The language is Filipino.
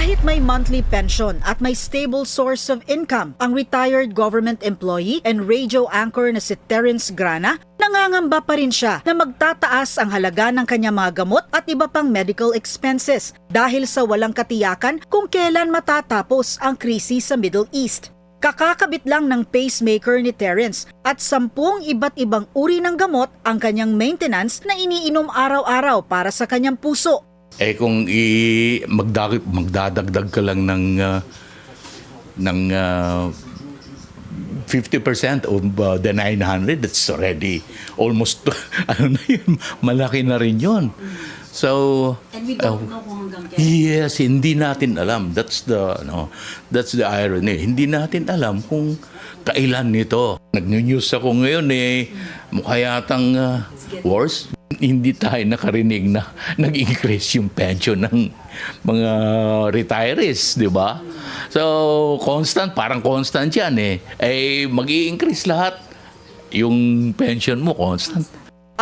Kahit may monthly pension at may stable source of income, ang retired government employee and radio anchor na si Terence Grana, nangangamba pa rin siya na magtataas ang halaga ng kanyang mga gamot at iba pang medical expenses dahil sa walang katiyakan kung kailan matatapos ang krisis sa Middle East. Kakakabit lang ng pacemaker ni Terence at 10 iba't ibang uri ng gamot ang kanyang maintenance na iniinom araw-araw para sa kanyang puso. Kung magdadagdag ka lang ng 50% of the 900, that's already almost malaki na rin yun. So, And we don't know kung hanggang kailan. yes, hindi natin alam. That's the irony. Hindi natin alam kung kailan nito. Nag-news ako ngayon mukha yatang worse. Hindi tayo nakarinig na nag-increase yung pension ng mga retirees, di ba? So, parang constant yan mag-i-increase lahat. Yung pension mo, constant.